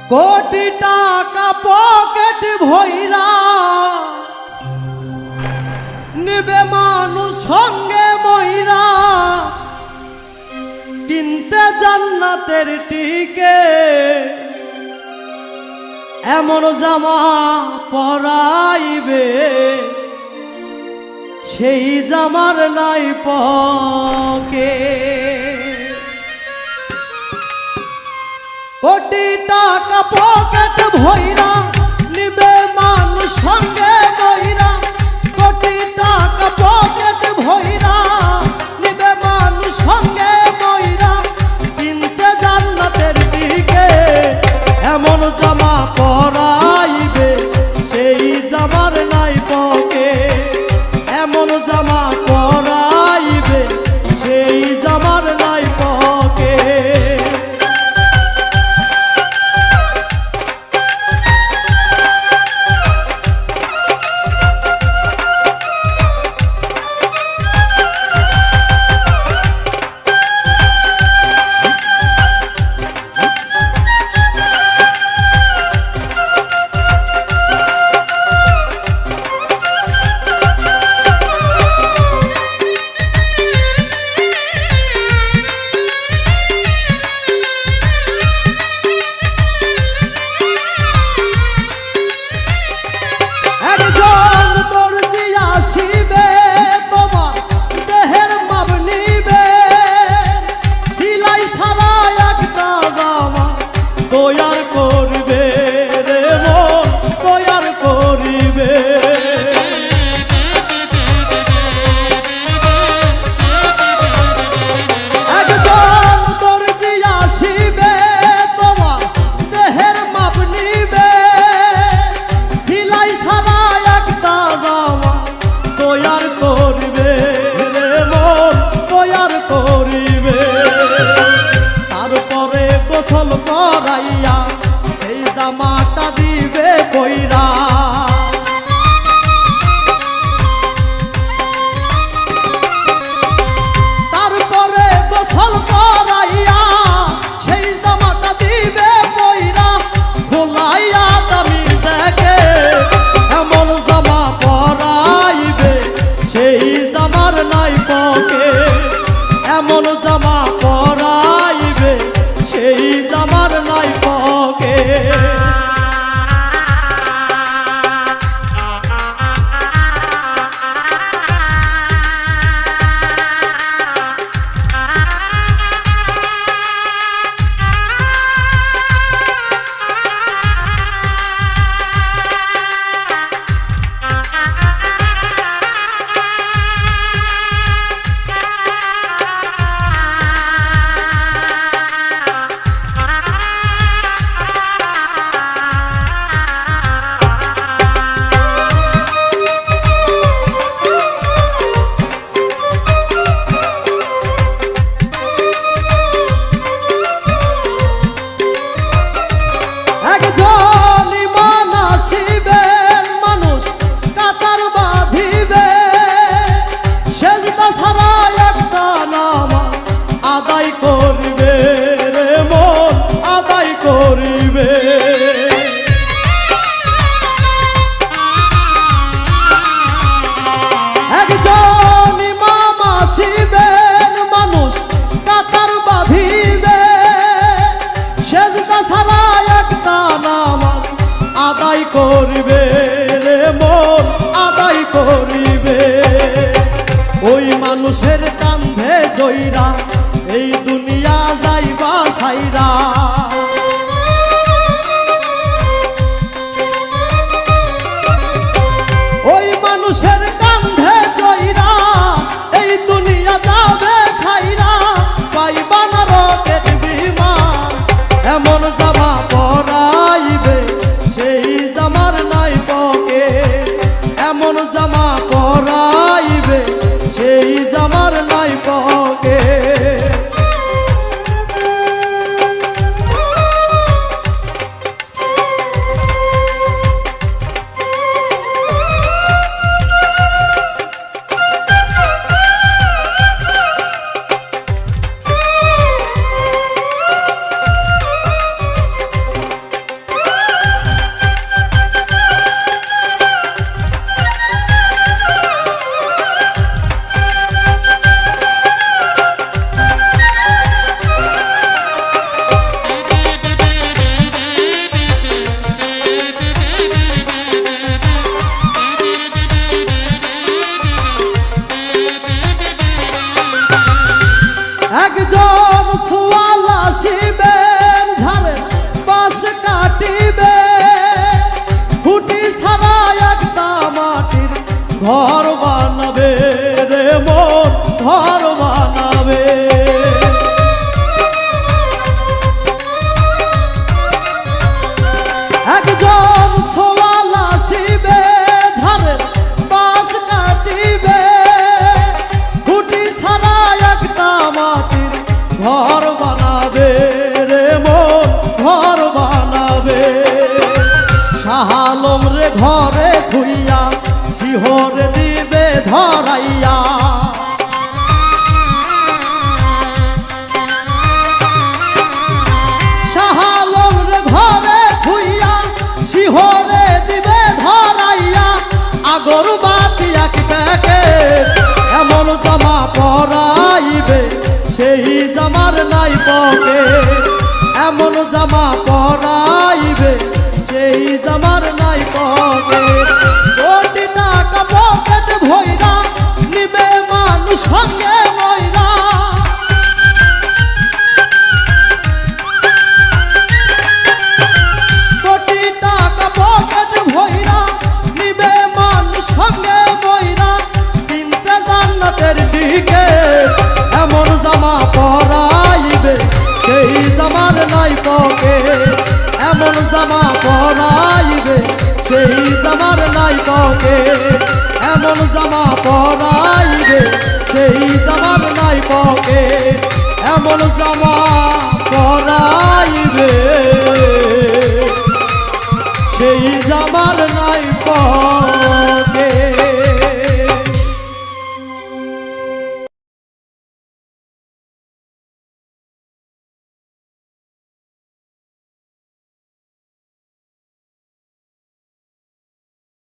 কোটি টাকা পকেট ভইরা নিবে মানুষ সঙ্গে মইরা কিনতে জান্নাতের টিকে এমন জামা পরাইবে সেই জামার নাই পকে কোটি টাকা পকেট ভইরা নিবে মানুষ সঙ্গে মইরা কোটি টাকা পকেট ভইরা নিবে মানুষ সঙ্গে মইরা কিনতে জান্নাতের দিকে এমন জামা পরাইবে সেই জামার নাই পকে এমন জামা পরাইবে সেই জামার নাই পকে করাইয়া সেই জামাটা দিবে কইরা তারপরে গোসল করাইয়া সেই জামাটা দিবে কইরা খোলাইয়া দামি দেখে এমন জামা পরাইবে সেই জামার নাই পকে এমন জামা পরাইবে সেই জামার নাই পকে আদায় করিবে রে মন আদায় করিবে ওই মানুষের কান্ধে জইরা এই দুনিয়া যাইবা ছাইরা ওই মানুষের কান্ধে জইরা এই দুনিয়া যাবে ছাইরা পাইবা না রকেট বিমান এমন জামা পরাইবে সেই জামার নাই পকে এমন জামা পরাইবে সেই জামার নাই পকে পরাইবে সেই জামার নাই পকে, এমন জামা পরাইবে সেই জামার নাই পকে। কোটি টাকা পকেট ভইরা নিবে মানুষ সঙ্গে ময়রা, কোটি টাকা পকেট ভইরা নিবে মানুষ সঙ্গে ময়রা, কিনতে জান্নাতের দিকে এমন জামা পরাইবে সেই জামার নাই পকে, এমন জামা পরাইবে সেই জামার নাই পকে, এমন জামা পরাইবে সেই জামার নাই পকে, এমন জামা পরাইবে সেই জামার নাই পকে।